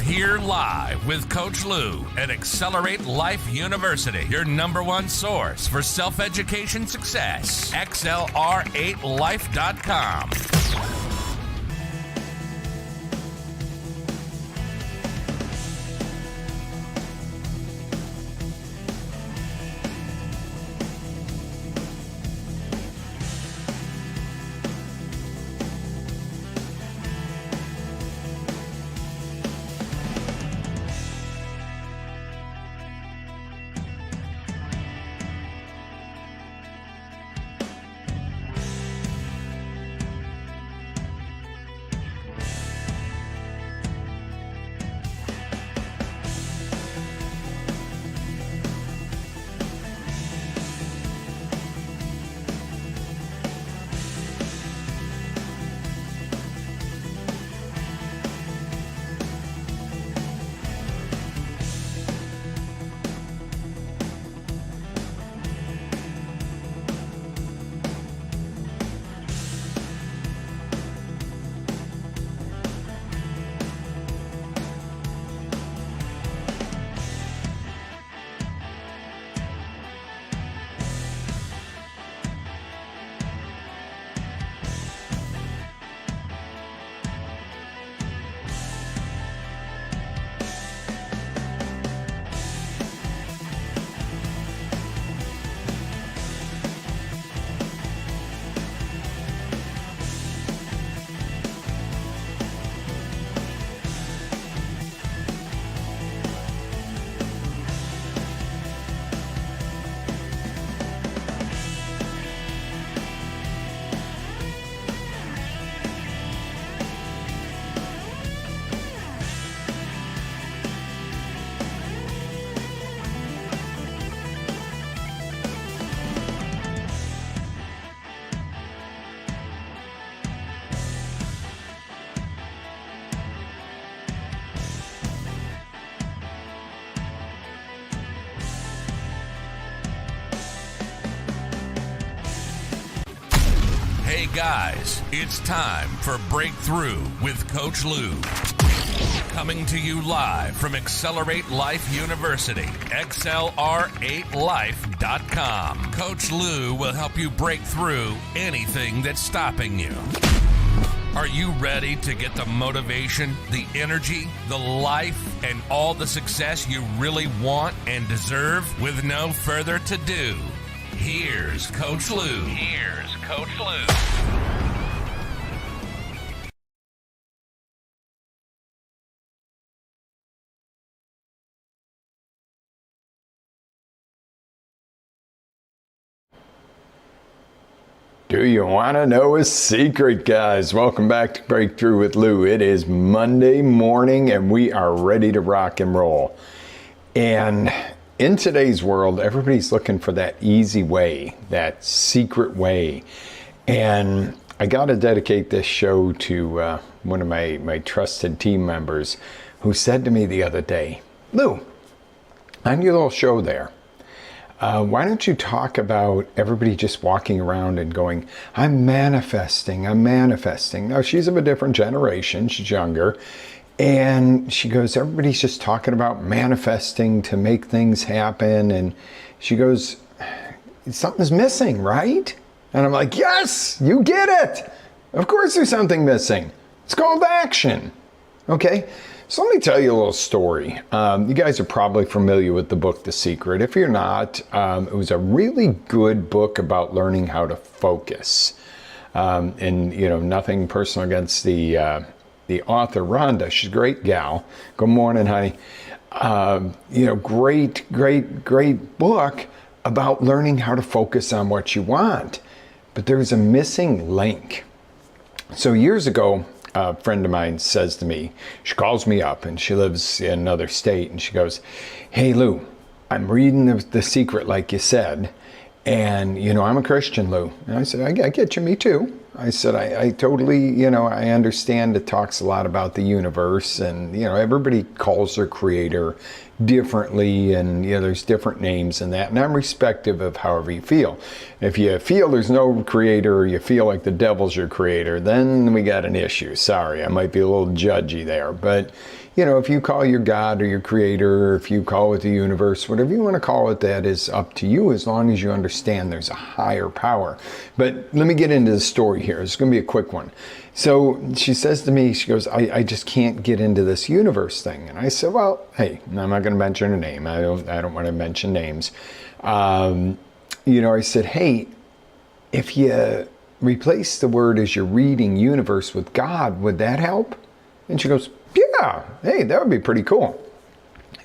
We're here live with Coach Lew at Accelerate Life University, your #1 source for self-education success. XLR8life.com. Hey guys, it's time for Breakthrough with Coach Lew. Coming to you live from Accelerate Life University, XLR8life.com. Coach Lew will help you break through anything that's stopping you. Are you ready to get the motivation, the energy, the life, and all the success you really want and deserve? With no further ado, here's Coach Lew. Here's Coach Lew. Do you want to know a secret, guys? Welcome back to Breakthrough with Lew. It is Monday morning and we are ready to rock and roll. And in today's world, everybody's looking for that easy way, that secret way. And I got to dedicate this show to one of my trusted team members who said to me the other day, Lew, on your little show there, why don't you talk about everybody just walking around and going, I'm manifesting, I'm manifesting. Now, she's of a different generation, she's younger. And she goes, everybody's just talking about manifesting to make things happen. And she goes, something's missing, right? And I'm like, yes, you get it. Of course there's something missing. It's called action. Okay, so let me tell you a little story. You guys are probably familiar with the book, The Secret. If you're not, it was a really good book about learning how to focus. And, you know, nothing personal against the author, Rhonda. She's a great gal. Good morning, honey. You know, great book about learning how to focus on what you want. But there's a missing link. So years ago, a friend of mine says to me, she calls me up and she lives in another state and she goes, hey Lew, I'm reading the Secret like you said, and you know, I'm a Christian, Lew. And I said, I get you, me too. I said, I totally, you know, I understand it talks a lot about the universe and, you know, everybody calls their creator differently, and there's different names and that, and I'm respective of however you feel. If you feel there's no creator, or you feel like the devil's your creator, then we got an issue. Sorry, I might be a little judgy there, but if you call your God or your creator, or if you call it the universe, whatever you want to call it, that is up to you, as long as you understand there's a higher power. But let me get into the story here. It's going to be a quick one. So she says to me, she goes, I just can't get into this universe thing. And I said, well, hey, I'm not going to mention her name. I don't want to mention names. I said, hey, if you replace the word as you're reading universe with God, would that help? And she goes, yeah, hey, that would be pretty cool.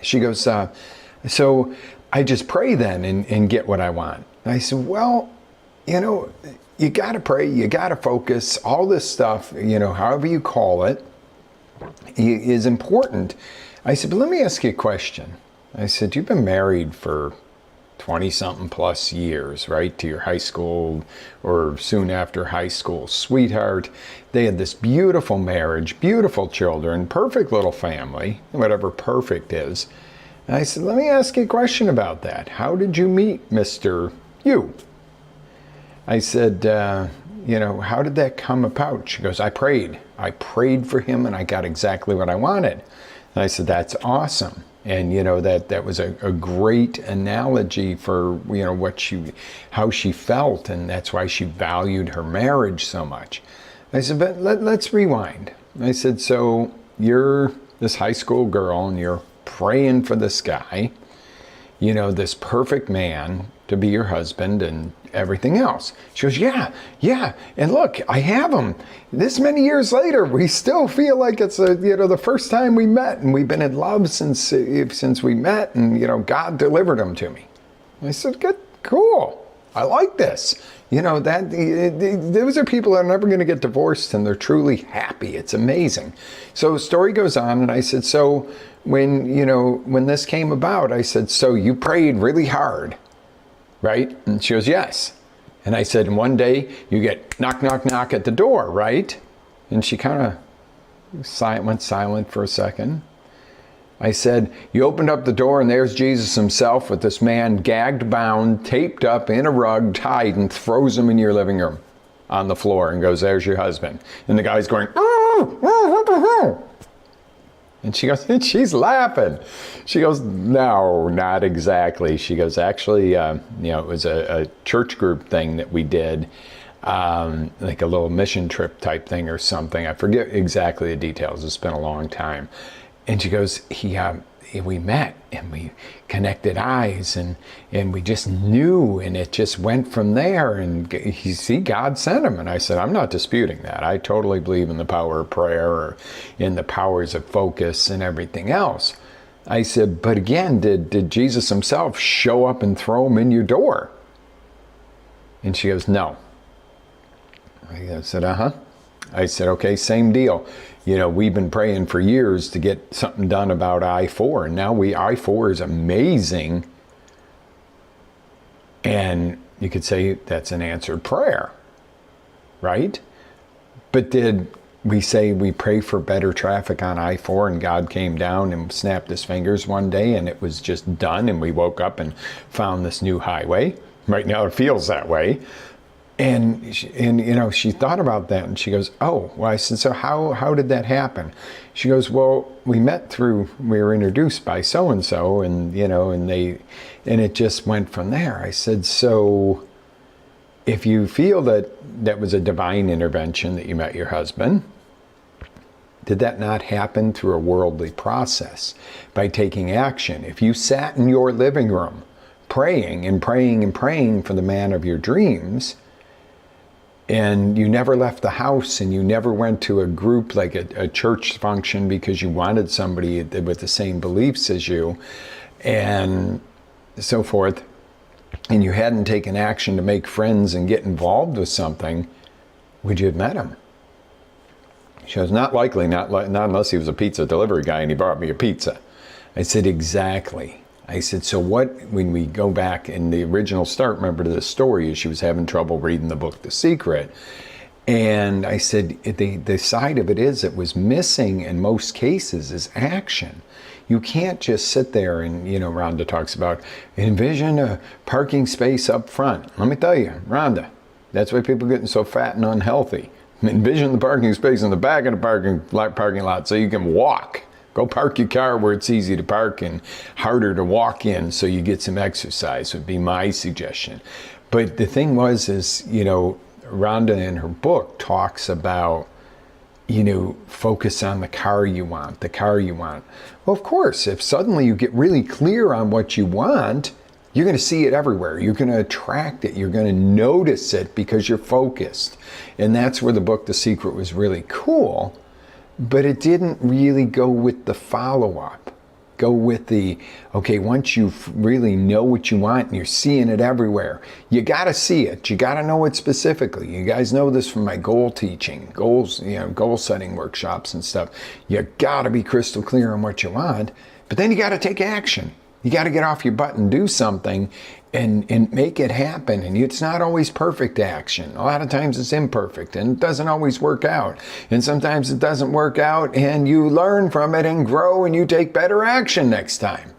She goes, so I just pray then and get what I want. And I said, well, you got to pray, you got to focus, all this stuff, however you call it, is important. I said, but let me ask you a question. I said, you've been married for 20-something plus years, right, to your high school or soon after high school sweetheart. They had this beautiful marriage, beautiful children, perfect little family, whatever perfect is. And I said, let me ask you a question about that. How did you meet Mr. You? I said, how did that come about? She goes, I prayed. I prayed for him and I got exactly what I wanted. And I said, that's awesome. And that was a great analogy for how she felt, and that's why she valued her marriage so much. I said, but let's rewind. I said, so you're this high school girl and you're praying for this guy, this perfect man to be your husband and everything else. She goes, yeah. And look, I have him. This many years later, we still feel like it's the first time we met, and we've been in love since we met, and God delivered him to me. I said, good, cool. I like this. Those are people that are never going to get divorced, and they're truly happy. It's amazing. So the story goes on, and I said, so when this came about, I said, so you prayed really hard, right? And she goes, yes. And I said, and one day you get knock, knock, knock at the door, right? And she kind of went silent for a second. I said, you opened up the door and there's Jesus himself with this man gagged, bound, taped up in a rug, tied, and throws him in your living room on the floor and goes, there's your husband. And the guy's going, what the hell? And she goes, and she's laughing. She goes, no, not exactly. She goes, actually, it was a church group thing that we did, like a little mission trip type thing or something. I forget exactly the details. It's been a long time. And she goes, we met and we connected eyes and we just knew, and it just went from there, and God sent him. And I said, I'm not disputing that. I totally believe in the power of prayer, or in the powers of focus and everything else. I said, but again, did Jesus himself show up and throw him in your door? And she goes, no. I said, uh-huh. I said, okay, same deal. We've been praying for years to get something done about I-4, and now I-4 is amazing. And you could say that's an answered prayer, right? But did we say we pray for better traffic on I-4 and God came down and snapped his fingers one day and it was just done and we woke up and found this new highway? Right now it feels that way. And she thought about that and she goes, oh, well, I said, so how did that happen? She goes, well, we were introduced by so-and-so and it just went from there. I said, so if you feel that was a divine intervention that you met your husband, did that not happen through a worldly process by taking action? If you sat in your living room praying and praying and praying for the man of your dreams, and you never left the house and you never went to a group like a church function because you wanted somebody with the same beliefs as you and so forth, and you hadn't taken action to make friends and get involved with something, would you have met him? She goes, not likely, not unless he was a pizza delivery guy and he brought me a pizza. I said, exactly. I said, so when we go back in the original start, remember the story is she was having trouble reading the book, The Secret. And I said, the side of it is, it was missing in most cases is action. You can't just sit there and, Rhonda talks about envision a parking space up front. Let me tell you, Rhonda, that's why people are getting so fat and unhealthy. Envision the parking space in the back of the parking lot so you can walk. Go park your car where it's easy to park and harder to walk in so you get some exercise would be my suggestion. But the thing is, Rhonda in her book talks about, focus on the car you want. Well, of course, if suddenly you get really clear on what you want, you're going to see it everywhere. You're going to attract it. You're going to notice it because you're focused. And that's where the book, The Secret, was really cool. But it didn't really go with the follow-up. Go with the, okay, once you really know what you want and you're seeing it everywhere, you got to see it. You got to know it specifically. You guys know this from my goal teaching, goal setting workshops and stuff. You got to be crystal clear on what you want, but then you got to take action. You got to get off your butt and do something and make it happen. And it's not always perfect action. A lot of times it's imperfect and it doesn't always work out. And sometimes it doesn't work out and you learn from it and grow and you take better action next time.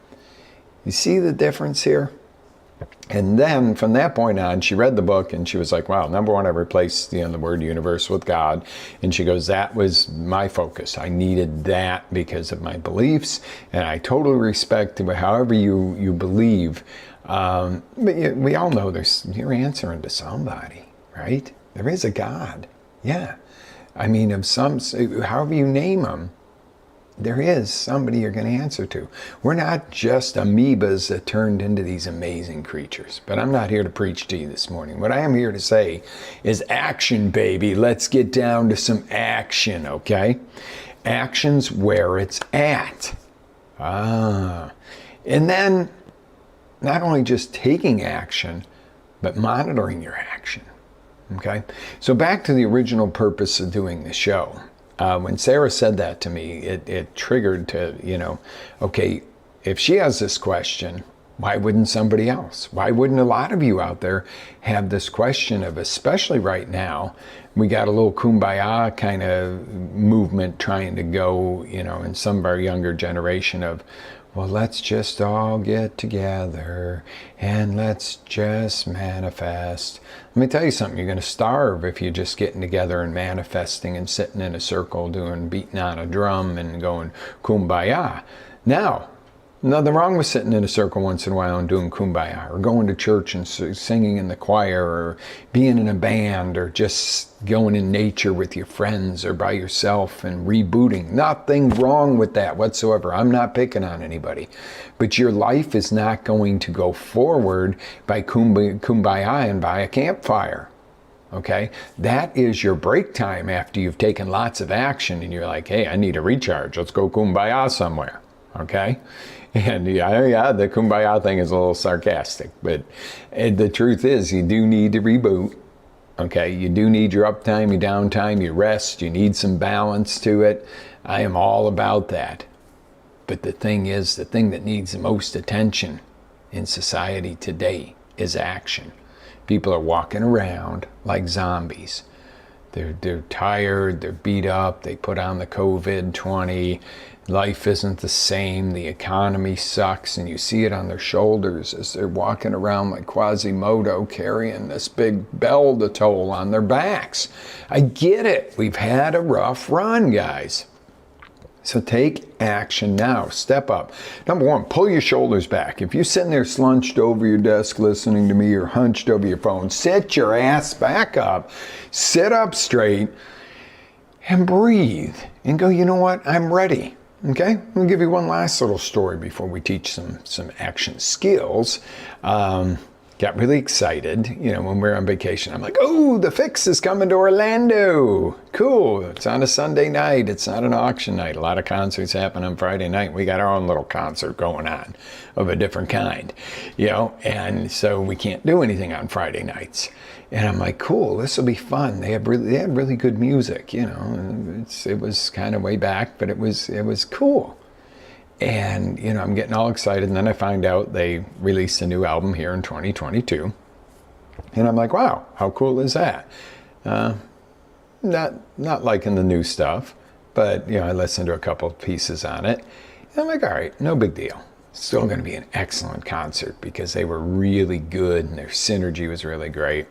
You see the difference here? And then from that point on, she read the book and she was like, wow, number one, I replaced the word universe with God. And she goes, that was my focus. I needed that because of my beliefs. And I totally respect however you believe. But we all know you're answering to somebody, right? There is a God. Yeah. I mean, however you name them, there is somebody you're going to answer to. We're not just amoebas that turned into these amazing creatures. But I'm not here to preach to you this morning. What I am here to say is action, baby. Let's get down to some action, okay? Action's where it's at. And then not only just taking action, but monitoring your action, okay? So back to the original purpose of doing the show. When Sarah said that to me, it triggered to, okay, if she has this question, why wouldn't somebody else? Why wouldn't a lot of you out there have this question of, especially right now, we got a little kumbaya kind of movement trying to go, in some of our younger generation of, well, let's just all get together and let's just manifest. Let me tell you something, you're going to starve if you're just getting together and manifesting and sitting in a circle beating on a drum and going kumbaya. Now, nothing wrong with sitting in a circle once in a while and doing kumbaya, or going to church and singing in the choir, or being in a band, or just going in nature with your friends or by yourself and rebooting. Nothing wrong with that whatsoever. I'm not picking on anybody. But your life is not going to go forward by kumbaya and by a campfire. Okay? That is your break time after you've taken lots of action and you're like, hey, I need a recharge. Let's go kumbaya somewhere. Okay? And yeah, the kumbaya thing is a little sarcastic, but the truth is you do need to reboot. Okay, you do need your uptime, your downtime, your rest. You need some balance to it. I am all about that. But the thing is, the thing that needs the most attention in society today is action. People are walking around like zombies. They're tired, they're beat up, they put on the COVID-20, life isn't the same, the economy sucks, and you see it on their shoulders as they're walking around like Quasimodo carrying this big bell to toll on their backs. I get it, we've had a rough run, guys. So take action now. Step up. Number one, pull your shoulders back. If you're sitting there slunched over your desk listening to me or hunched over your phone, sit your ass back up, sit up straight, and breathe. And go, you know what? I'm ready. Okay? I'm going to give you one last little story before we teach some action skills. Got really excited, when we were on vacation. I'm like, oh, the Fix is coming to Orlando. Cool. It's on a Sunday night. It's not an auction night. A lot of concerts happen on Friday night. We got our own little concert going on of a different kind, and so we can't do anything on Friday nights. And I'm like, cool, this will be fun. They had really good music, It was kind of way back, but it was cool. And, I'm getting all excited. And then I find out they released a new album here in 2022. And I'm like, wow, how cool is that? not liking the new stuff, but I listened to a couple of pieces on it. And I'm like, all right, no big deal. Still going to be an excellent concert because they were really good and their synergy was really great.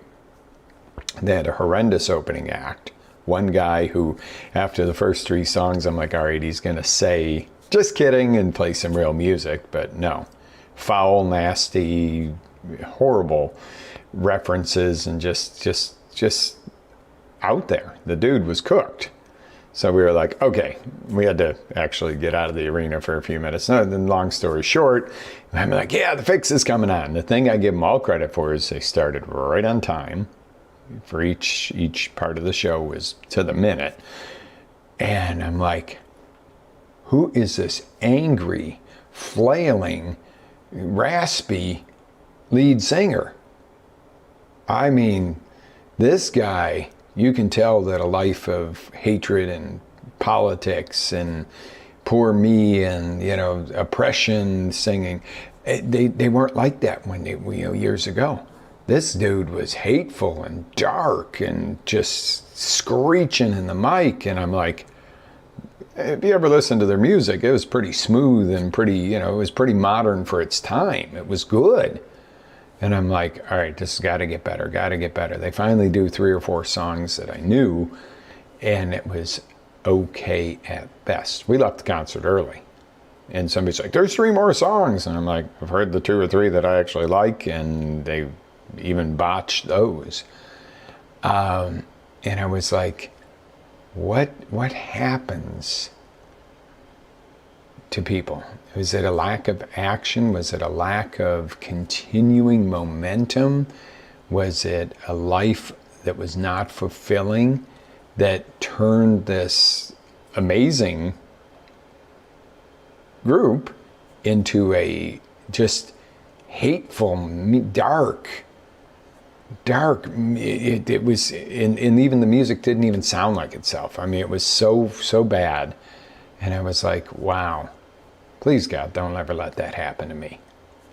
They had a horrendous opening act. One guy who, after the first 3 songs, I'm like, all right, he's going to say, just kidding, and play some real music. But no, foul, nasty, horrible references and just out there. The dude was cooked. So we were like, okay, we had to actually get out of the arena for a few minutes. No, then long story short, I'm like, yeah, the fix is coming on. The thing I give them all credit for is they started right on time. For each part of the show was to the minute. And I'm like, who is this angry, flailing, raspy lead singer? I mean, this guy, you can tell that a life of hatred and politics and poor me and, oppression singing, they weren't like that when years ago. This dude was hateful and dark and just screeching in the mic. And I'm like, if you ever listen to their music, it was pretty smooth and pretty, it was pretty modern for its time. It was good. And I'm like, all right, this has got to get better, got to get better. They finally do 3 or 4 songs that I knew, and it was okay at best. We left the concert early. And somebody's like, there's 3 more songs. And I'm like, I've heard the 2 or 3 that I actually like, and they even botched those. And I was like, what happens to people? Was it a lack of action? Was it a lack of continuing momentum? Was it a life that was not fulfilling that turned this amazing group into a just hateful, dark, it was, and even the music didn't even sound like itself. I mean, it was so bad. And I was like, wow, please God, don't ever let that happen to me.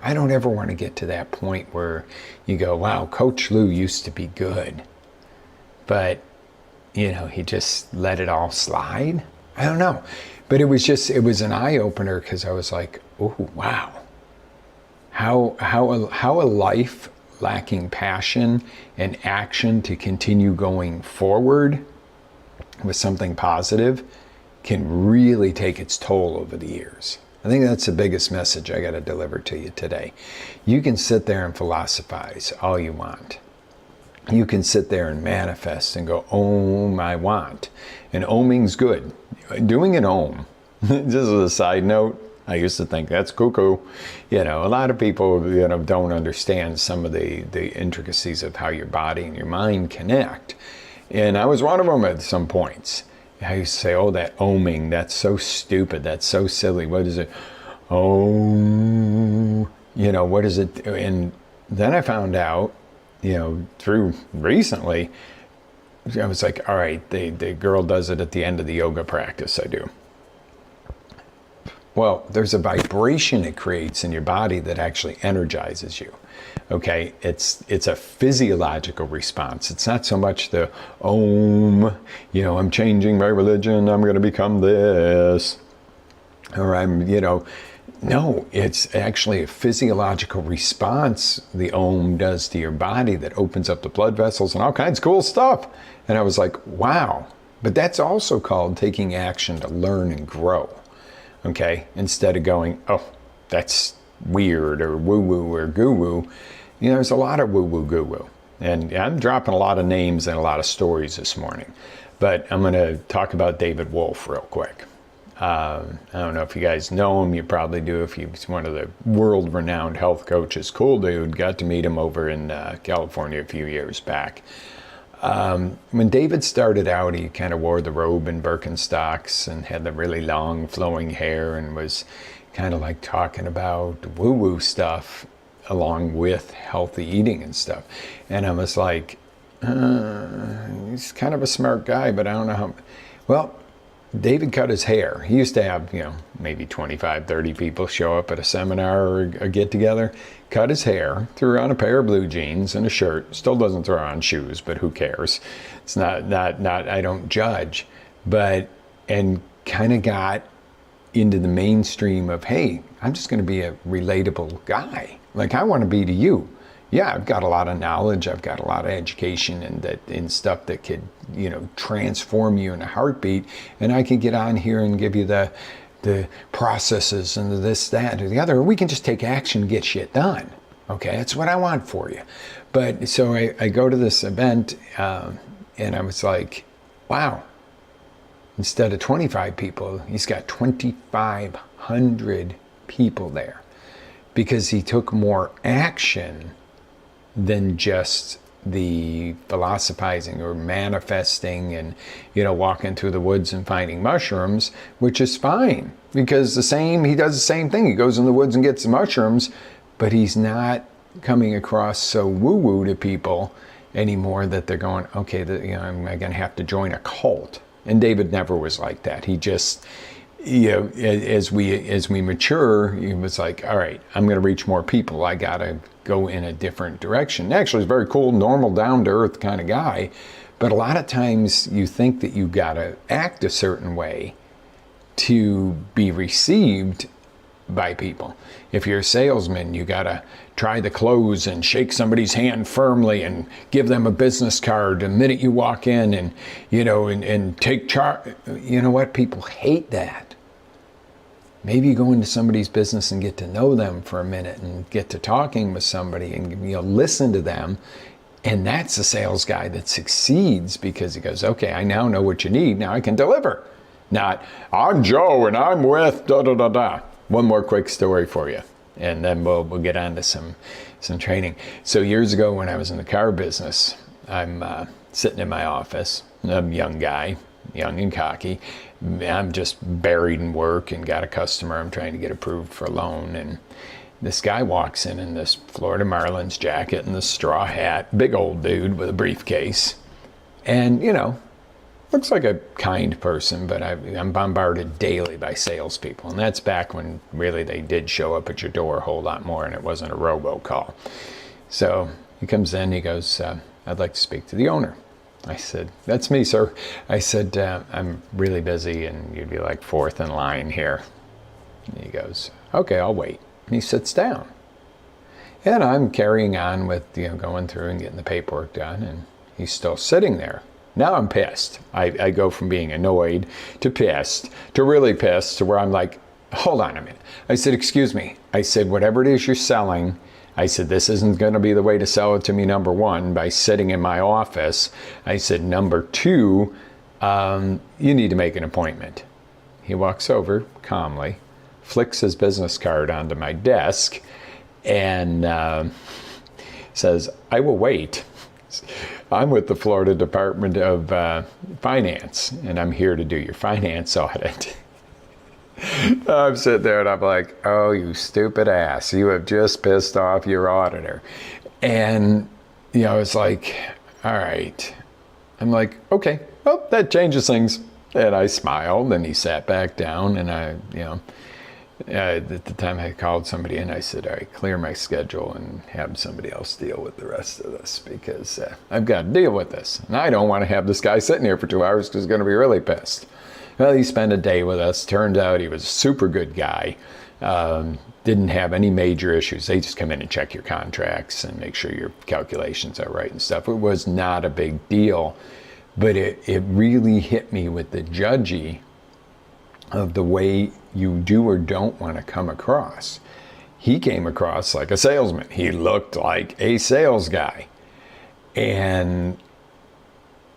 I don't ever want to get to that point where you go, wow, Coach Lew used to be good, but he just let it all slide. I don't know, but it was an eye opener, because I was like, oh wow, how a life lacking passion and action to continue going forward with something positive can really take its toll over the years. I think that's the biggest message I got to deliver to you today. You can sit there and philosophize all you want. You can sit there and manifest and go, Om, I want. And oming's good. Doing an Om, just as a side note, I used to think that's cuckoo. A lot of people, don't understand some of the intricacies of how your body and your mind connect. And I was one of them at some points. I used to say, oh, that oming, that's so stupid. That's so silly. What is it? Oh, what is it? And then I found out, through recently, I was like, all right, the girl does it at the end of the yoga practice I do. Well, there's a vibration it creates in your body that actually energizes you. Okay, it's a physiological response. It's not so much the Om, I'm changing my religion, I'm going to become this, or I'm, no, it's actually a physiological response the Om does to your body that opens up the blood vessels and all kinds of cool stuff. And I was like, wow. But that's also called taking action to learn and grow. Okay, instead of going, oh, that's weird or woo-woo or goo-woo. There's a lot of woo-woo goo-woo. And I'm dropping a lot of names and a lot of stories this morning. But I'm going to talk about David Wolf real quick. I don't know if you guys know him. You probably do if he's one of the world-renowned health coaches. Cool dude. Got to meet him over in California a few years back. When David started out, he kind of wore the robe and Birkenstocks and had the really long flowing hair and was kind of like talking about woo-woo stuff along with healthy eating and stuff. And I was like, he's kind of a smart guy, but I don't know how. Well, David cut his hair. He used to have, maybe 25, 30 people show up at a seminar or a get together. Cut his hair, threw on a pair of blue jeans and a shirt. Still doesn't throw on shoes, but who cares? It's not, I don't judge. And kind of got into the mainstream of, hey, I'm just going to be a relatable guy. Like I want to be to you. Yeah, I've got a lot of knowledge. I've got a lot of education and stuff that could, transform you in a heartbeat. And I can get on here and give you the processes and the this, that, or the other. Or we can just take action and get shit done. Okay, that's what I want for you. But so I go to this event and I was like, wow. Instead of 25 people, he's got 2,500 people there because he took more action than just the philosophizing or manifesting and, walking through the woods and finding mushrooms, which is fine because he does the same thing. He goes in the woods and gets the mushrooms, but he's not coming across so woo-woo to people anymore that they're going, okay, am I going to have to join a cult? And David never was like that. He just, as we mature, he was like, all right, I'm going to reach more people. I got to go in a different direction. Actually, he's a very cool, normal, down-to-earth kind of guy. But a lot of times you think that you got to act a certain way to be received by people. If you're a salesman, you got to try the close and shake somebody's hand firmly and give them a business card the minute you walk in and, and take charge. You know what? People hate that. Maybe you go into somebody's business and get to know them for a minute and get to talking with somebody and, listen to them. And that's a sales guy that succeeds because he goes, okay, I now know what you need. Now I can deliver. Not, I'm Joe and I'm with da-da-da-da. One more quick story for you, and then we'll get on to some training. So years ago when I was in the car business, I'm sitting in my office. I'm a young guy, young and cocky. I'm just buried in work and got a customer I'm trying to get approved for a loan. And this guy walks in this Florida Marlins jacket and the straw hat, big old dude with a briefcase. And, looks like a kind person, but I'm bombarded daily by salespeople. And that's back when really they did show up at your door a whole lot more and it wasn't a robocall. So he comes in, he goes, I'd like to speak to the owner. I said, that's me, sir. I said, I'm really busy and you'd be like fourth in line here. And he goes, okay, I'll wait. And he sits down. And I'm carrying on with, going through and getting the paperwork done, and he's still sitting there. Now I'm pissed. I go from being annoyed to pissed to really pissed to where I'm like, hold on a minute. I said, excuse me. I said, whatever it is you're selling, I said, this isn't going to be the way to sell it to me, number one, by sitting in my office. I said, number two, you need to make an appointment. He walks over calmly, flicks his business card onto my desk, and says, I will wait. I'm with the Florida Department of Finance, and I'm here to do your finance audit. I'm sitting there and I'm like, oh, you stupid ass. You have just pissed off your auditor. And, it's like, all right. I'm like, okay, well, that changes things. And I smiled and he sat back down and at the time I called somebody in, I said, all right, clear my schedule and have somebody else deal with the rest of this because I've got to deal with this. And I don't want to have this guy sitting here for 2 hours because he's going to be really pissed. Well, he spent a day with us. Turned out he was a super good guy. Didn't have any major issues. They just come in and check your contracts and make sure your calculations are right and stuff. It was not a big deal, but it really hit me with the judgy of the way you do or don't want to come across. He came across like a salesman. He looked like a sales guy. And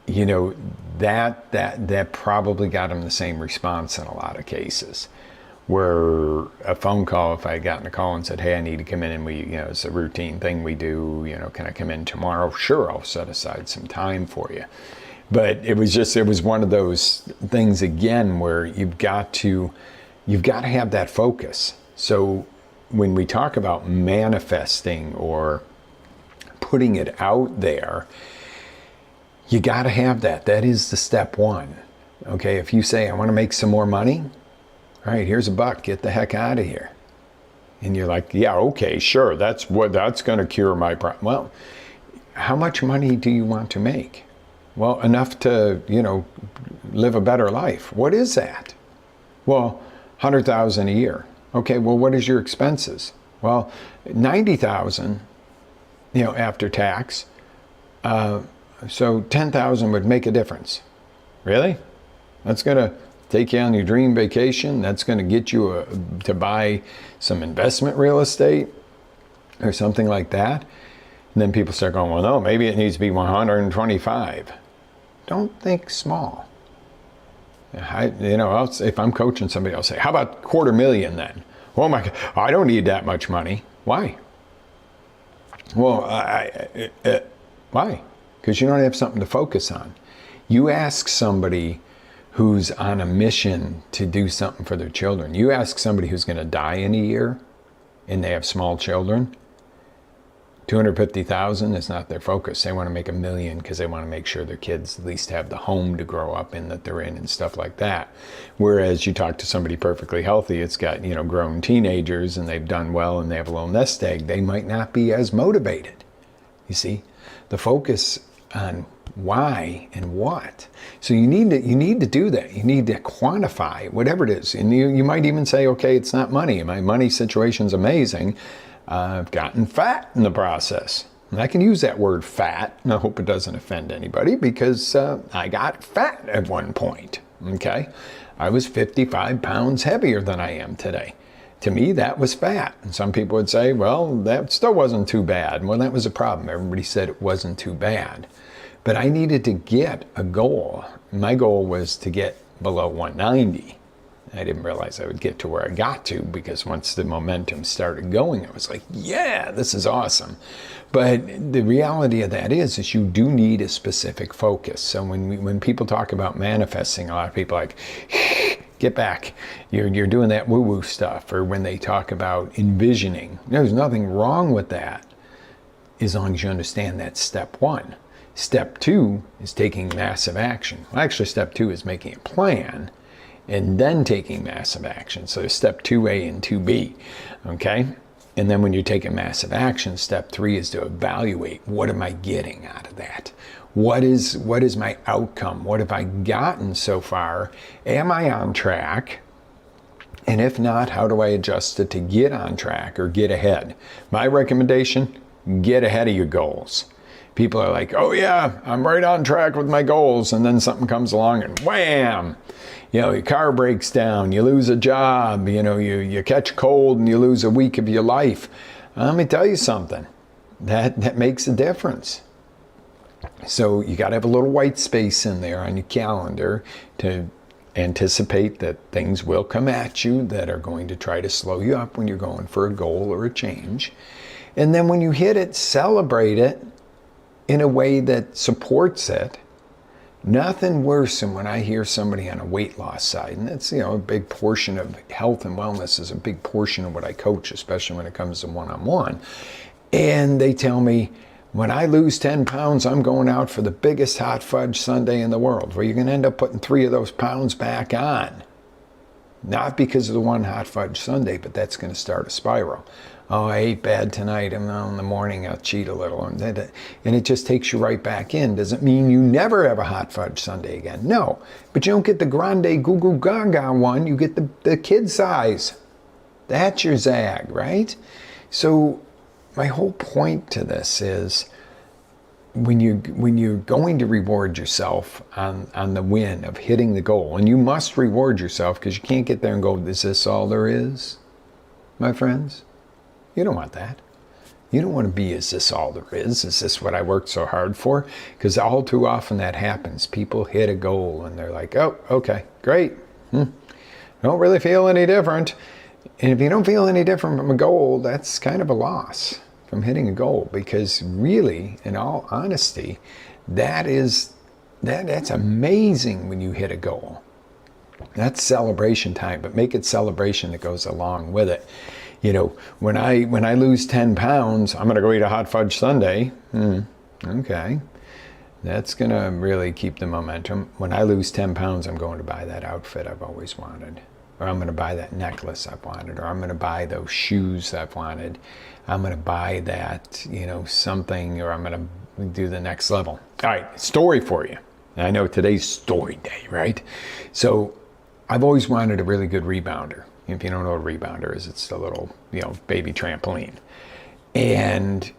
that probably got him the same response in a lot of cases. Where a phone call, if I had gotten a call and said, hey, I need to come in and it's a routine thing we do, can I come in tomorrow? Sure, I'll set aside some time for you. But it was one of those things again where you've got to have that focus. So when we talk about manifesting or putting it out there, you got to have that. That is the step one. Okay, if you say, I want to make some more money, all right, here's $1, get the heck out of here. And you're like, yeah, okay, sure, that's going to cure my problem. Well, how much money do you want to make? Well, enough to, live a better life. What is that? Well, $100,000 a year. Okay, well, what is your expenses? Well, $90,000, after tax. So $10,000 would make a difference. Really? That's going to take you on your dream vacation? That's going to get you to buy some investment real estate or something like that? And then people start going, well, no, maybe it needs to be 125. Don't think small. If I'm coaching somebody, I'll say, how about $250,000 then? Oh my God, I don't need that much money. Why? Well, why? Because you don't have something to focus on. You ask somebody who's on a mission to do something for their children. You ask somebody who's going to die in a year and they have small children, $250,000 is not their focus. They want to make $1 million because they want to make sure their kids at least have the home to grow up in that they're in and stuff like that. Whereas you talk to somebody perfectly healthy, it's got, grown teenagers and they've done well and they have a little nest egg, they might not be as motivated. You see, the focus on why and what. So you need to do that. You need to quantify whatever it is. And you might even say, okay, it's not money. My money situation's amazing. I've gotten fat in the process. And I can use that word fat, and I hope it doesn't offend anybody, because I got fat at one point, okay? I was 55 pounds heavier than I am today. To me, that was fat. And some people would say, well, that still wasn't too bad. Well, that was a problem. Everybody said it wasn't too bad. But I needed to get a goal. My goal was to get below 190. I didn't realize I would get to where I got to, because once the momentum started going, I was like, yeah, this is awesome. But the reality of that is you do need a specific focus. So when people talk about manifesting, a lot of people are like, get back, you're doing that woo-woo stuff. Or when they talk about envisioning, there's nothing wrong with that, as long as you understand that's step one. Step two is taking massive action. Well, actually, step two is making a plan and then taking massive action. So there's step 2A and 2B, okay? And then when you're taking massive action, step 3 is to evaluate, what am I getting out of that? What is my outcome? What have I gotten so far? Am I on track? And if not, how do I adjust it to get on track or get ahead? My recommendation, get ahead of your goals. People are like, oh yeah, I'm right on track with my goals. And then something comes along and wham, your car breaks down, you lose a job, you catch a cold and you lose a week of your life. Let me tell you something, that makes a difference. So you got to have a little white space in there on your calendar to anticipate that things will come at you that are going to try to slow you up when you're going for a goal or a change. And then when you hit it, celebrate it in a way that supports it. Nothing worse than when I hear somebody on a weight loss side, and that's, a big portion of health and wellness is a big portion of what I coach, especially when it comes to one-on-one. And they tell me, when I lose 10 pounds, I'm going out for the biggest hot fudge sundae in the world. Well, you're going to end up putting 3 of those pounds back on. Not because of the one hot fudge sundae, but that's going to start a spiral. Oh, I ate bad tonight, and in the morning I'll cheat a little. And it just takes you right back in. Doesn't mean you never have a hot fudge sundae again. No, but you don't get the grande goo goo gaga one. You get the kid size. That's your zag, right? So my whole point to this is when you're going to reward yourself on the win of hitting the goal, and you must reward yourself because you can't get there and go, is this all there is, my friends? You don't want that. You don't want to be, is this all there is? Is this what I worked so hard for? Because all too often that happens. People hit a goal and they're like, oh, okay, great. Don't really feel any different. And if you don't feel any different from a goal, that's kind of a loss from hitting a goal, because really, in all honesty, that's amazing when you hit a goal. That's celebration time, but make it celebration that goes along with it. When I lose 10 pounds, I'm going to go eat a hot fudge sundae. Okay. That's going to really keep the momentum. When I lose 10 pounds, I'm going to buy that outfit I've always wanted. Or I'm going to buy that necklace I've wanted. Or I'm going to buy those shoes I've wanted. I'm going to buy that, something, or I'm going to do the next level. All right, story for you. I know today's story day, right? So I've always wanted a really good rebounder. If you don't know what a rebounder is, it's the little, baby trampoline. And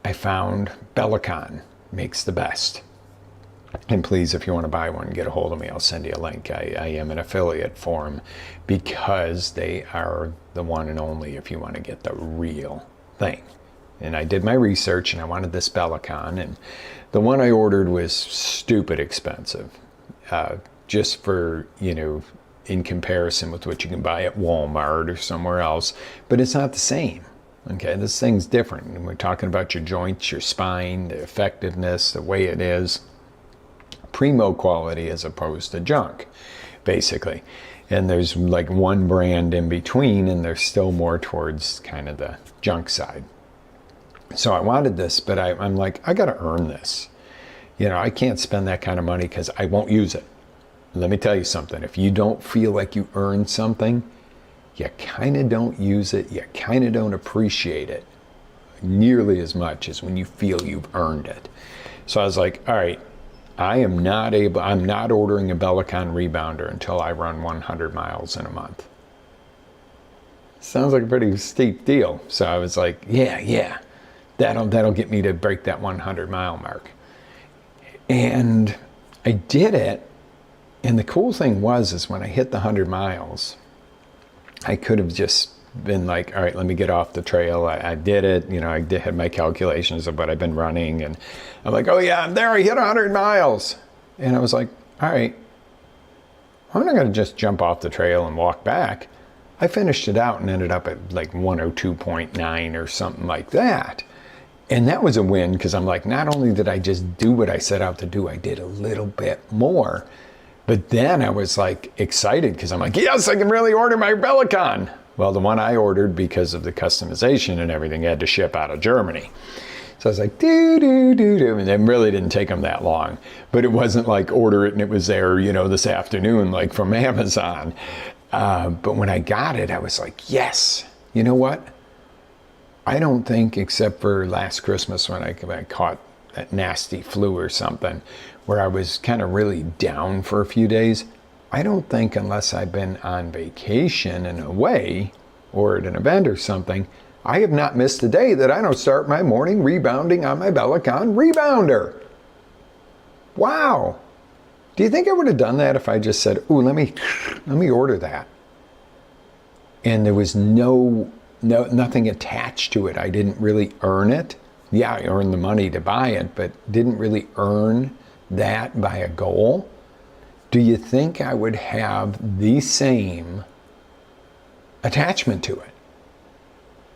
I found Bellicon makes the best. And please, if you want to buy one, get a hold of me. I'll send you a link. I am an affiliate for them because they are the one and only if you want to get the real thing. And I did my research and I wanted this Bellicon, and the one I ordered was stupid expensive. Just for, in comparison with what you can buy at Walmart or somewhere else, but it's not the same. Okay, this thing's different. And we're talking about your joints, your spine, the effectiveness, the way it is. Primo quality as opposed to junk, basically. And there's like one brand in between, and there's still more towards kind of the junk side. So I wanted this, but I'm like, I got to earn this. I can't spend that kind of money because I won't use it. Let me tell you something. If you don't feel like you earned something, you kind of don't use it. You kind of don't appreciate it nearly as much as when you feel you've earned it. So I was like, all right, I'm not ordering a Bellicon rebounder until I run 100 miles in a month. Sounds like a pretty steep deal. So I was like, yeah, that'll get me to break that 100 mile mark. And I did it. And the cool thing is when I hit the 100 miles, I could have just been like, all right, let me get off the trail. I did it. I had my calculations of what I've been running. And I'm like, oh yeah, I'm there. I hit 100 miles. And I was like, all right, I'm not going to just jump off the trail and walk back. I finished it out and ended up at like 102.9 or something like that. And that was a win because I'm like, not only did I just do what I set out to do, I did a little bit more. But then I was like excited because I'm like, yes, I can really order my Bellicon. Well, the one I ordered, because of the customization and everything, had to ship out of Germany. So I was like, and it really didn't take them that long. But it wasn't like order it and it was there, this afternoon, like from Amazon. But when I got it, I was like, yes, you know what? I don't think, except for last Christmas when I caught that nasty flu or something, where I was kind of really down for a few days, I don't think, unless I've been on vacation and away or at an event or something, I have not missed a day that I don't start my morning rebounding on my Bellicon rebounder. Wow. Do you think I would have done that if I just said, ooh, let me order that? And there was nothing attached to it. I didn't really earn it. Yeah, I earned the money to buy it, but didn't really earn that by a goal. Do you think I would have the same attachment to it?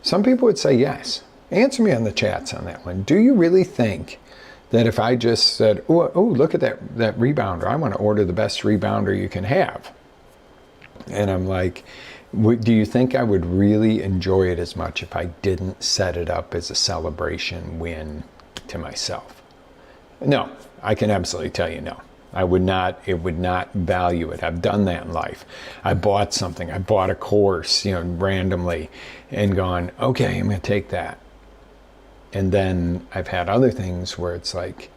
Some people would say yes. Answer me on the chats on that one. Do you really think that if I just said, oh, look at that rebounder, I want to order the best rebounder you can have? And I'm like, do you think I would really enjoy it as much if I didn't set it up as a celebration win to myself? No, I can absolutely tell you no. It would not value it. I've done that in life. I bought something. I bought a course, randomly and gone, okay, I'm going to take that. And then I've had other things where it's like,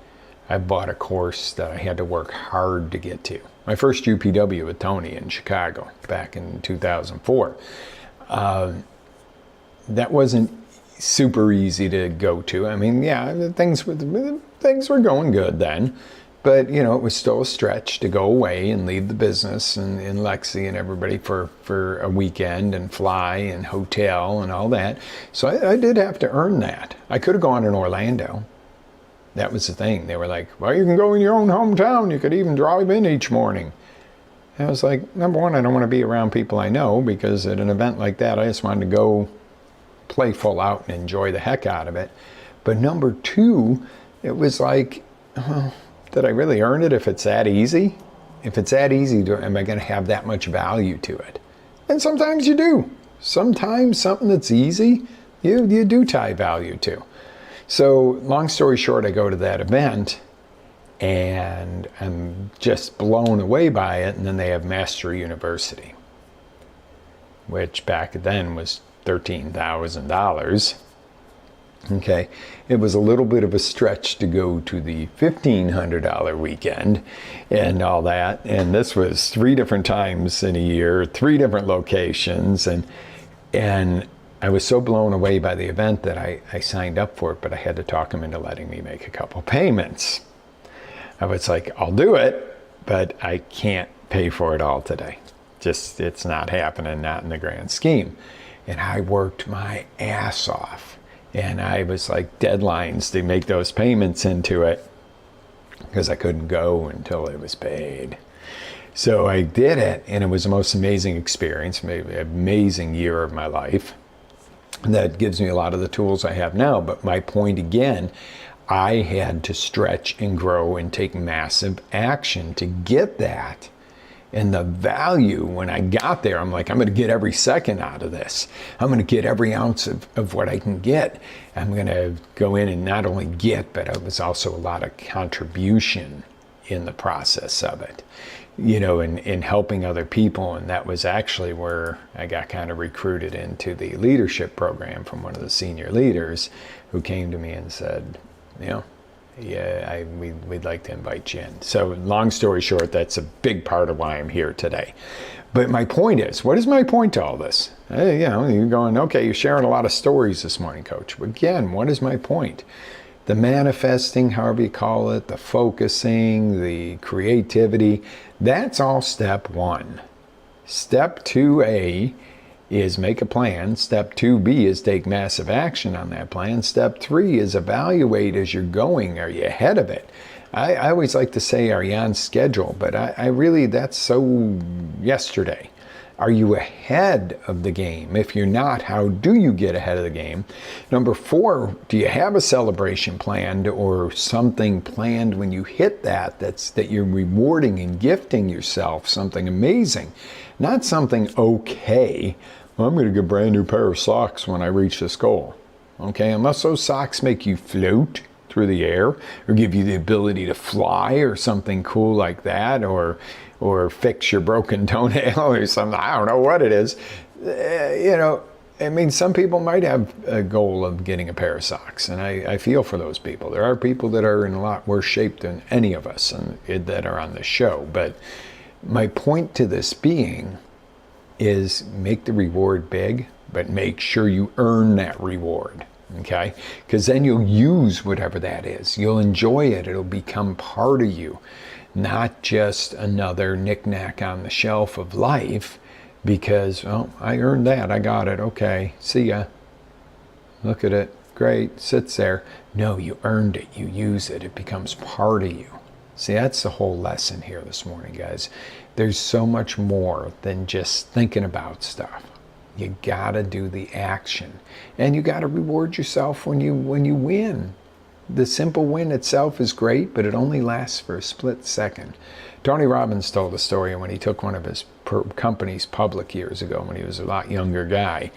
I bought a course that I had to work hard to get to. My first UPW with Tony in Chicago back in 2004. That wasn't super easy to go to. I mean, yeah, things were going good then. But, it was still a stretch to go away and leave the business and Lexi and everybody for a weekend and fly and hotel and all that. So I did have to earn that. I could have gone in Orlando. That was the thing. They were like, well, you can go in your own hometown. You could even drive in each morning. And I was like, number one, I don't want to be around people I know, because at an event like that, I just wanted to go play full out and enjoy the heck out of it. But number two, it was like, did I really earn it if it's that easy? If it's that easy, am I going to have that much value to it? And sometimes you do. Sometimes something that's easy, you do tie value to. So long story short, I go to that event and I'm just blown away by it. And then they have Mastery University, which back then was $13,000. Okay, it was a little bit of a stretch to go to the $1,500 weekend and all that. And this was 3 different times in a year, 3 different locations. And I was so blown away by the event that I signed up for it, but I had to talk him into letting me make a couple payments. I was like, I'll do it, but I can't pay for it all today. Just, it's not happening, not in the grand scheme. And I worked my ass off. And I was like deadlines to make those payments into it because I couldn't go until it was paid. So I did it, and it was the most amazing experience, maybe an amazing year of my life. And that gives me a lot of the tools I have now. But my point again, I had to stretch and grow and take massive action to get that. And the value when I got there, I'm like, I'm going to get every second out of this. I'm going to get every ounce of what I can get. I'm going to go in and not only get, but it was also a lot of contribution in the process of it, you know, in helping other people. And that was actually where I got kind of recruited into the leadership program from one of the senior leaders who came to me and said, you know, yeah, we'd like to invite you in. So long story short, that's a big part of why I'm here today. But my point is, what is my point to all this? You know, you're going, okay, you're sharing a lot of stories this morning, Coach. Again, what is my point? The manifesting, however you call it, the focusing, the creativity, that's all step 1. Step 2A is make a plan. Step 2B is take massive action on that plan. Step 3 is evaluate as you're going. Are you ahead of it? I always like to say, are you on schedule? But I really, that's so yesterday. Are you ahead of the game? If you're not, how do you get ahead of the game? Number 4, do you have a celebration planned or something planned when you hit that you're rewarding and gifting yourself something amazing? Not something okay. Well, I'm going to get a brand new pair of socks when I reach this goal. Okay, unless those socks make you float through the air or give you the ability to fly or something cool like that, or fix your broken toenail or something. I don't know what it is. You know, I mean, some people might have a goal of getting a pair of socks, and I feel for those people. There are people that are in a lot worse shape than any of us and that are on the show. But my point to this being is make the reward big, but make sure you earn that reward, okay? Because then you'll use whatever that is. You'll enjoy it. It'll become part of you, not just another knickknack on the shelf of life because, oh, I earned that. I got it. Okay, see ya. Look at it. Great. Sits there. No, you earned it. You use it. It becomes part of you. See, that's the whole lesson here this morning, guys. There's so much more than just thinking about stuff. You gotta do the action, and you gotta reward yourself when you win. The simple win itself is great, but it only lasts for a split second. Tony Robbins told a story when he took one of his companies public years ago when he was a lot younger guy.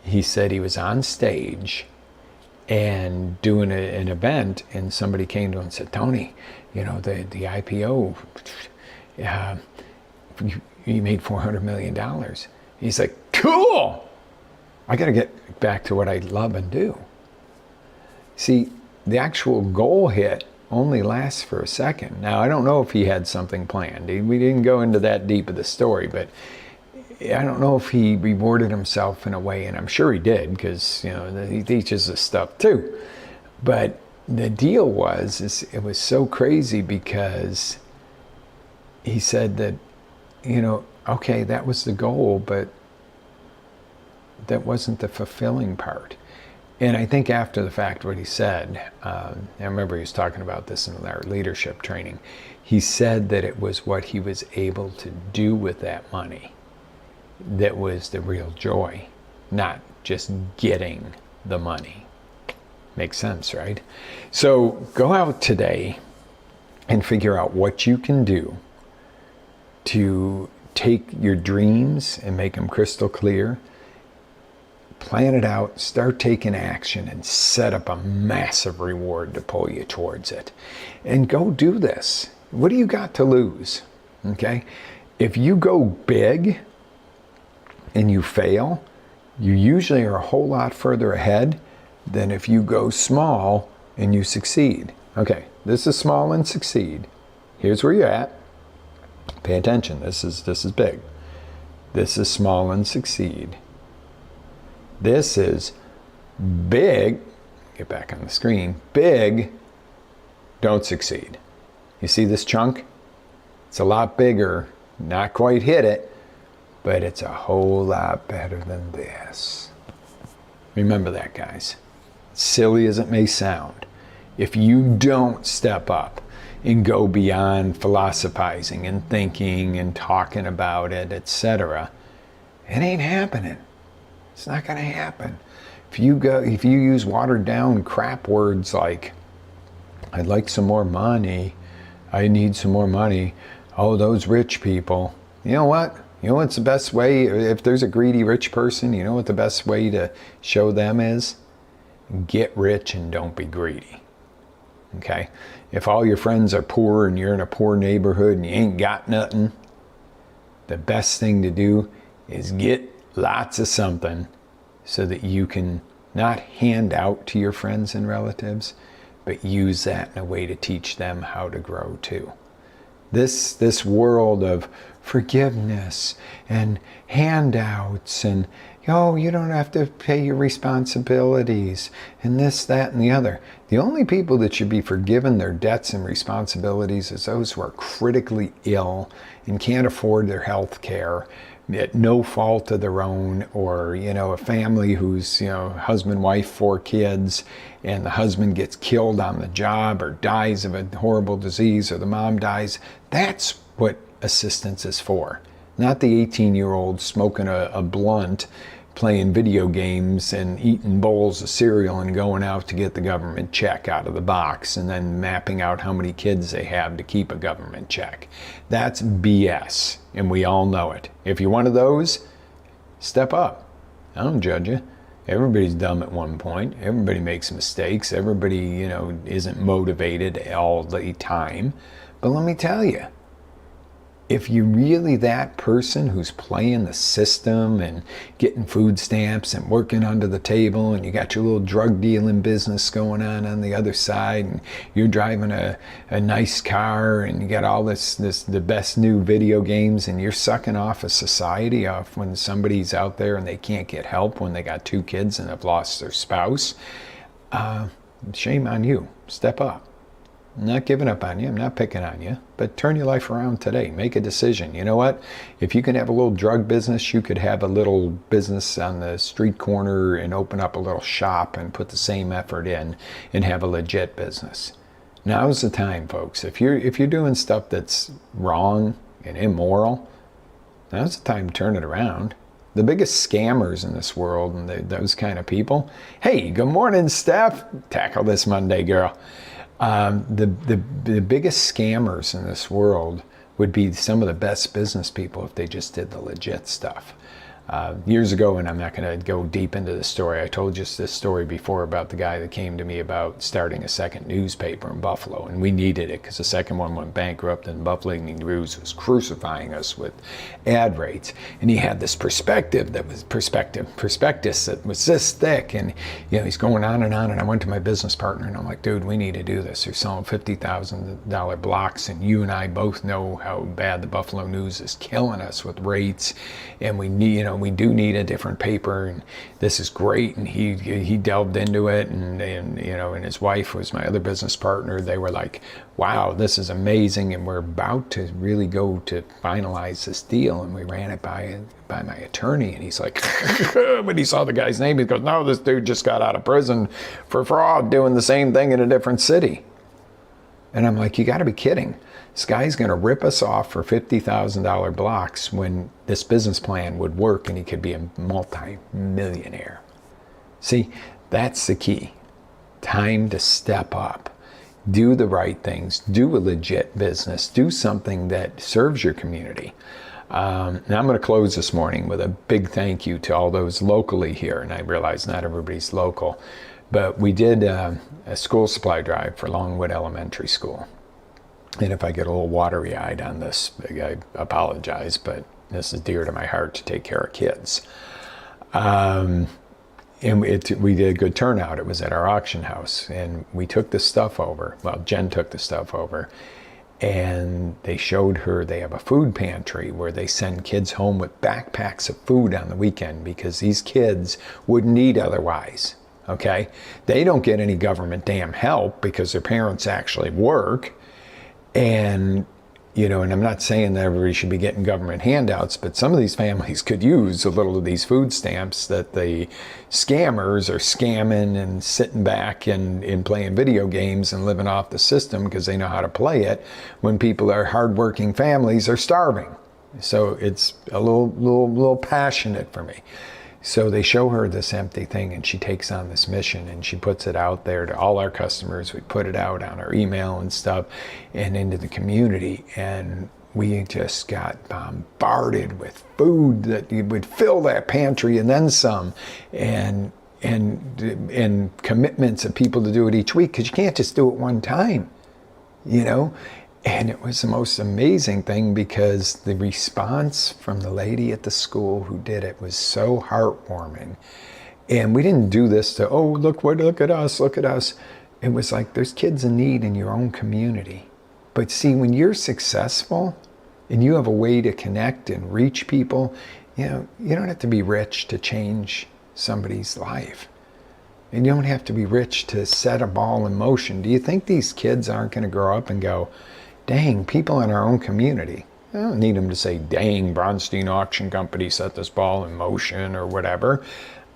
He said he was on stage and doing an event, and somebody came to him and said, Tony, you know, the IPO, you made $400 million. He's like, cool! I got to get back to what I love and do. See, the actual goal hit only lasts for a second. Now, I don't know if he had something planned. We didn't go into that deep of the story, but I don't know if he rewarded himself in a way, and I'm sure he did because, you know, he teaches this stuff too. But the deal was, it was so crazy because he said that, you know, okay, that was the goal, but that wasn't the fulfilling part. And I think after the fact, what he said, I remember he was talking about this in our leadership training. He said that it was what he was able to do with that money that was the real joy, not just getting the money. Makes sense, right? So go out today and figure out what you can do to take your dreams and make them crystal clear, plan it out, start taking action, and set up a massive reward to pull you towards it. And go do this. What do you got to lose? Okay? If you go big and you fail, you usually are a whole lot further ahead than if you go small and you succeed. Okay, this is small and succeed. Here's where you're at. Pay attention. This is big. This is small and succeed. This is big. Get back on the screen. Big, don't succeed. You see this chunk? It's a lot bigger. Not quite hit it, but it's a whole lot better than this. Remember that, guys. Silly as it may sound, if you don't step up and go beyond philosophizing and thinking and talking about it, etc., it ain't happening. It's not going to happen. If you use watered down crap words like, I'd like some more money, I need some more money, oh, those rich people, you know what? You know what's the best way? If there's a greedy rich person, you know what the best way to show them is? Get rich and don't be greedy. Okay? If all your friends are poor and you're in a poor neighborhood and you ain't got nothing, the best thing to do is get lots of something so that you can not hand out to your friends and relatives, but use that in a way to teach them how to grow too. This world of forgiveness and handouts and, oh, you don't have to pay your responsibilities and this, that, and the other. The only people that should be forgiven their debts and responsibilities is those who are critically ill and can't afford their health care at no fault of their own, or, a family who's, husband, wife, 4 kids, and the husband gets killed on the job or dies of a horrible disease, or the mom dies. That's what assistance is for. Not the 18-year-old smoking a blunt, playing video games and eating bowls of cereal and going out to get the government check out of the box and then mapping out how many kids they have to keep a government check. That's BS, and we all know it. If you're one of those, step up. I don't judge you. Everybody's dumb at one point. Everybody makes mistakes. Everybody, isn't motivated all the time. But let me tell you, if you're really that person who's playing the system and getting food stamps and working under the table, and you got your little drug dealing business going on the other side, and you're driving a nice car, and you got all the best new video games, and you're sucking off a society off when somebody's out there and they can't get help when they got 2 kids and have lost their spouse, shame on you. Step up. I'm not giving up on you. I'm not picking on you. But turn your life around today. Make a decision. You know what? If you can have a little drug business, you could have a little business on the street corner and open up a little shop and put the same effort in and have a legit business. Now's the time, folks. If you're doing stuff that's wrong and immoral, now's the time to turn it around. The biggest scammers in this world and those kind of people. Hey, good morning, Steph. Tackle this Monday, girl. The biggest scammers in this world would be some of the best business people if they just did the legit stuff. Years ago, and I'm not going to go deep into the story, I told you this story before about the guy that came to me about starting a second newspaper in Buffalo, and we needed it because the second one went bankrupt and Buffalo Evening News was crucifying us with ad rates. And he had this prospectus that was this thick, and he's going on, and I went to my business partner and I'm like, dude, we need to do this. They're selling $50,000 blocks, and you and I both know how bad the Buffalo News is killing us with rates, and we need, we do need a different paper, and this is great. And he delved into it, and his wife was my other business partner. They were like, wow, this is amazing, and we're about to really go to finalize this deal. And we ran it by my attorney, and he's like, when he saw the guy's name, he goes, no, this dude just got out of prison for fraud doing the same thing in a different city. And I'm like, you got to be kidding. This guy's going to rip us off for $50,000 blocks when this business plan would work and he could be a multi-millionaire. See, that's the key. Time to step up. Do the right things. Do a legit business. Do something that serves your community. Now I'm going to close this morning with a big thank you to all those locally here. And I realize not everybody's local, but we did a school supply drive for Longwood Elementary School. And if I get a little watery-eyed on this, I apologize, but this is dear to my heart to take care of kids. And we did a good turnout. It was at our auction house, and we took the stuff over. Well, Jen took the stuff over, and they showed her they have a food pantry where they send kids home with backpacks of food on the weekend because these kids wouldn't eat otherwise, okay? They don't get any government damn help because their parents actually work. And, you know, and I'm not saying that everybody should be getting government handouts, but some of these families could use a little of these food stamps that the scammers are scamming and sitting back and playing video games and living off the system because they know how to play it when people are hardworking families are starving. So it's a little passionate for me. So they show her this empty thing, and she takes on this mission, and she puts it out there to all our customers. We put it out on our email and stuff and into the community, and we just got bombarded with food that would fill that pantry and then some, and commitments of people to do it each week, because you can't just do it one time, you know. And it was the most amazing thing because the response from the lady at the school who did it was so heartwarming. And we didn't do this to, oh, look at us, look at us. It was like, there's kids in need in your own community. But see, when you're successful and you have a way to connect and reach people, you know, you don't have to be rich to change somebody's life. And you don't have to be rich to set a ball in motion. Do you think these kids aren't going to grow up and go, dang, people in our own community? I don't need them to say, dang, Bronstein Auction Company set this ball in motion or whatever.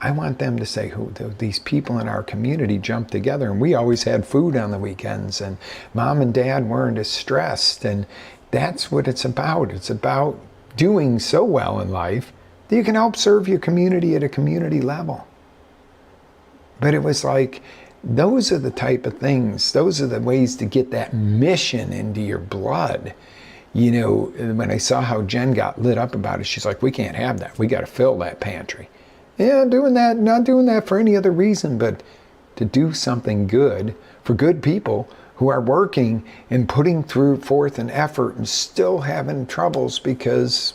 I want them to say, who these people in our community jumped together, and we always had food on the weekends, and mom and dad weren't as stressed. And that's what it's about. It's about doing so well in life that you can help serve your community at a community level. But it was like, those are the type of things, those are the ways to get that mission into your blood. You know, when I saw how Jen got lit up about it, she's like, we can't have that. We got to fill that pantry. Yeah, doing that, not doing that for any other reason, but to do something good for good people who are working and putting forth an effort and still having troubles because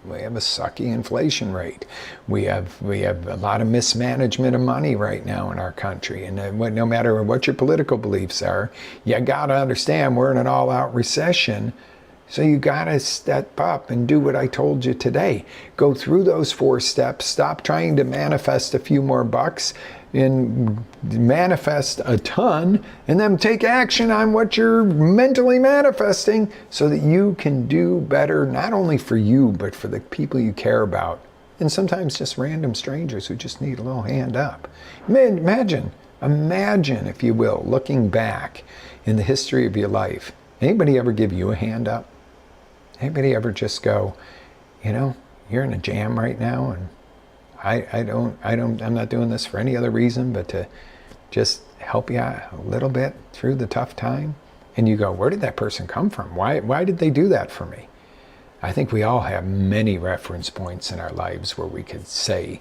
we have a sucky inflation rate. We have a lot of mismanagement of money right now in our country. And no matter what your political beliefs are, you got to understand we're in an all-out recession. So you got to step up and do what I told you today. Go through those 4 steps. Stop trying to manifest a few more bucks and manifest a ton, and then take action on what you're mentally manifesting so that you can do better, not only for you, but for the people you care about. And sometimes just random strangers who just need a little hand up. Imagine, if you will, looking back in the history of your life. Anybody ever give you a hand up? Anybody ever just go, you know, you're in a jam right now, and I'm not doing this for any other reason but to just help you out a little bit through the tough time? And you go, where did that person come from? Why did they do that for me? I think we all have many reference points in our lives where we could say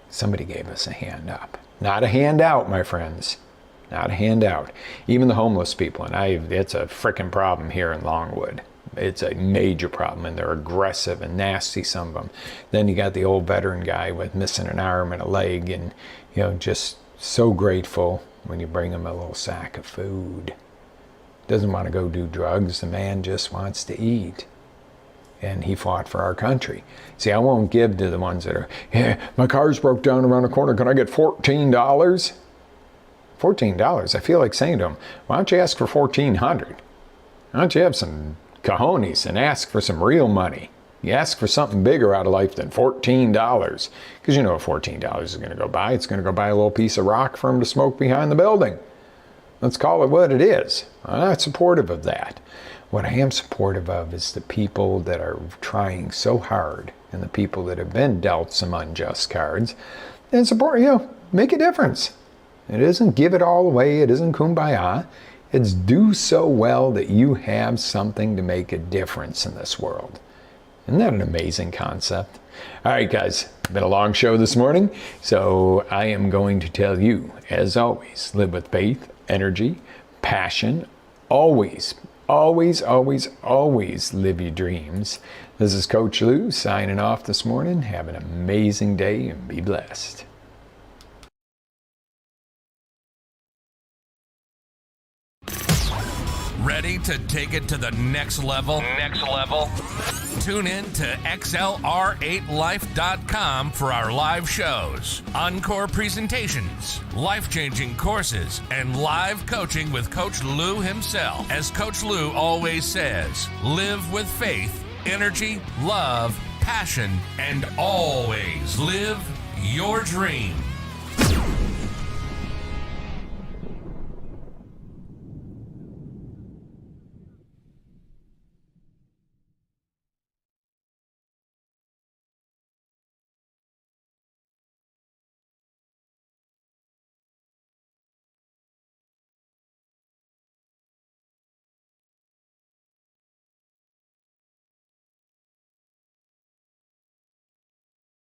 somebody gave us a hand up. Not a handout, my friends. Not a handout. Even the homeless people, and it's a frickin' problem here in Longwood. It's a major problem, and they're aggressive and nasty, some of them. Then you got the old veteran guy with missing an arm and a leg, and you know, just so grateful when you bring him a little sack of food. Doesn't want to go do drugs. The man just wants to eat. And he fought for our country. See, I won't give to the ones that are, yeah, my car's broke down around the corner. Can I get $14? $14. I feel like saying to him, why don't you ask for $1,400? Why don't you have some cojones and ask for some real money? You ask for something bigger out of life than $14. Because you know what $14 is going to go buy. It's going to go buy a little piece of rock for him to smoke behind the building. Let's call it what it is. I'm not supportive of that. What I am supportive of is the people that are trying so hard and the people that have been dealt some unjust cards and support, you know, make a difference. It isn't give it all away. It isn't kumbaya. It's do so well that you have something to make a difference in this world. Isn't that an amazing concept? All right, guys, been a long show this morning, so I am going to tell you, as always, live with faith, energy, passion, always, always, always, always live your dreams. This is Coach Lew signing off this morning. Have an amazing day and be blessed. Ready to take it to the next level? Tune in to XLR8Life.com for our live shows, encore presentations, life-changing courses, and live coaching with Coach Lew himself. As Coach Lew always says, live with faith, energy, love, passion, and always live your dreams.